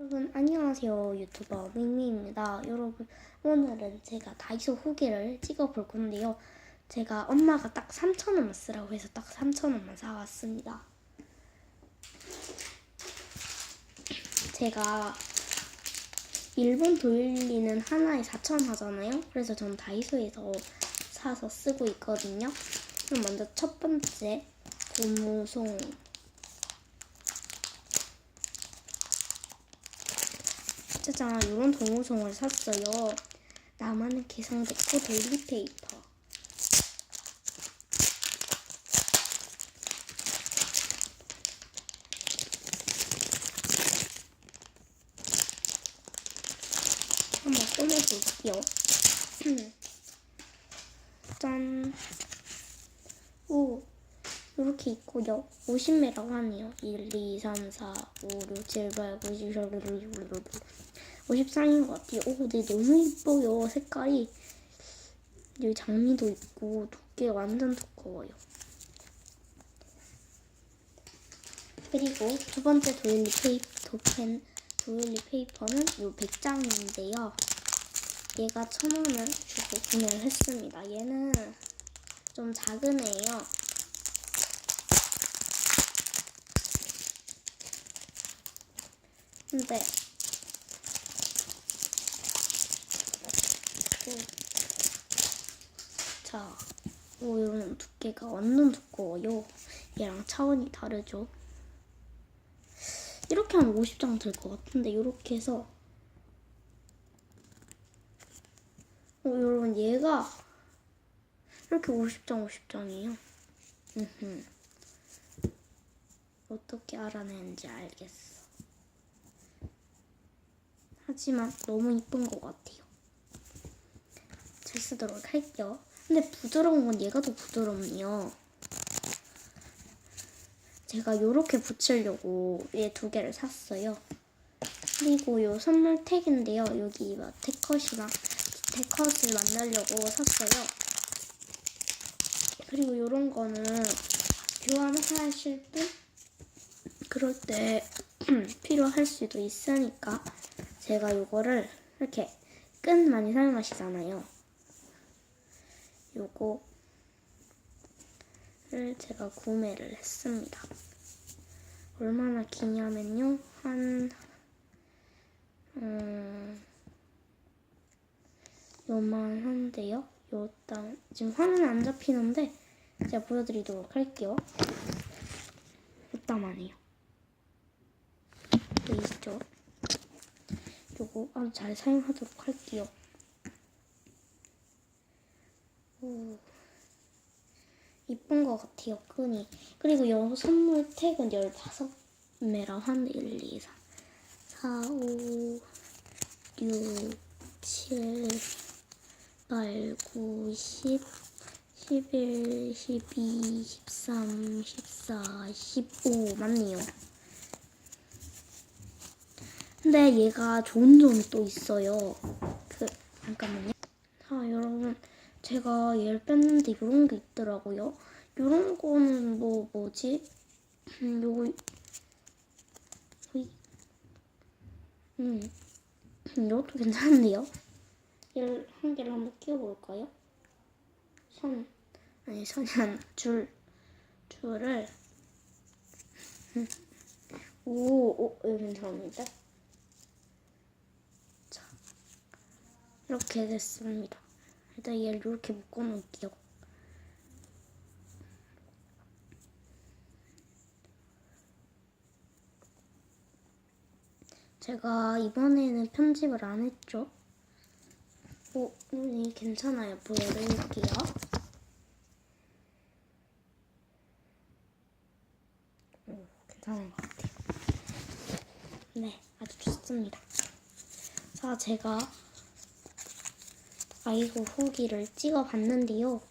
여러분 안녕하세요. 유튜버 밍밍입니다. 여러분 오늘은 제가 다이소 후기를 찍어볼 건데요. 제가 엄마가 딱 3,000원만 쓰라고 해서 딱 3,000원만 사왔습니다. 제가 일본 도일리는 하나에 4,000원 하잖아요. 그래서 전 다이소에서 사서 쓰고 있거든요. 그럼 먼저 첫 번째 고무송 짜잔, 이런 동호송을 샀어요. 나만의 개성 데코 데일리 페이퍼. 한번 꺼내볼게요. 짠. 오, 이렇게 있고요. 50매라고 하네요. 1, 2, 3, 4, 5, 6, 7, 8, 9, 10, 54인 것 같아요. 오, 근데 너무 이뻐요. 색깔이. 여기 장미도 있고 두께가 완전 두꺼워요. 그리고 두 번째 도일리 페이퍼는 요 100장인데요. 얘가 1,000원을 주고 구매를 했습니다. 얘는 좀 작은 애예요. 근데 자, 이런 두께가 완전 두꺼워요. 얘랑 차원이 다르죠. 이렇게 하면 50장 될 것 같은데 이렇게 해서 여러분 얘가 이렇게 50장이에요. 어떻게 알아내는지 알겠어. 하지만 너무 이쁜 것 같아요. 잘 쓰도록 할게요. 근데 부드러운 건 얘가 더 부드럽네요. 제가 요렇게 붙이려고 얘 2개를 샀어요. 그리고 요 선물 택인데요. 여기 데컷을 만들려고 샀어요. 그리고 요런 거는 교환하실 분 그럴 때 필요할 수도 있으니까 제가 요거를 이렇게 끈 많이 사용하시잖아요. 요거를 제가 구매를 했습니다. 얼마나 기냐면요. 요만한데요. 요땅 지금 화면에 안 잡히는데 제가 보여드리도록 할게요. 요따만해요. 보이시죠? 요거 아주 잘 사용하도록 할게요. 오, 이쁜 것 같아요, 끈이. 그리고 요 선물 택은 15매라고 하는데 1, 2, 3, 4, 5, 6, 7, 8, 9, 10, 11, 12, 13, 14, 15 맞네요. 근데 얘가 좋은 점이 또 있어요. 잠깐만요. 자, 여러분. 제가 얘를 뺐는데 이런 게 있더라고요. 이런 거는 뭐지? 요거 이것도 괜찮은데요? 얘를 한 개를 한번 끼워볼까요? 선이 아니라 줄을 이거 괜찮은데? 자, 이렇게 됐습니다. 일단 얘를 이렇게 묶어놓을게요. 제가 이번에는 편집을 안 했죠. 괜찮아요. 보여드릴게요. 괜찮은 것 같아요. 네, 아주 좋습니다. 자, 제가 다이소 후기를 찍어봤는데요.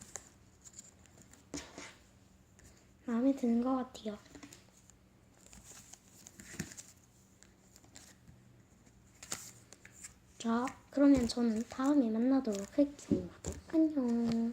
마음에 드는 것 같아요. 자, 그러면 저는 다음에 만나도록 할게요. 안녕.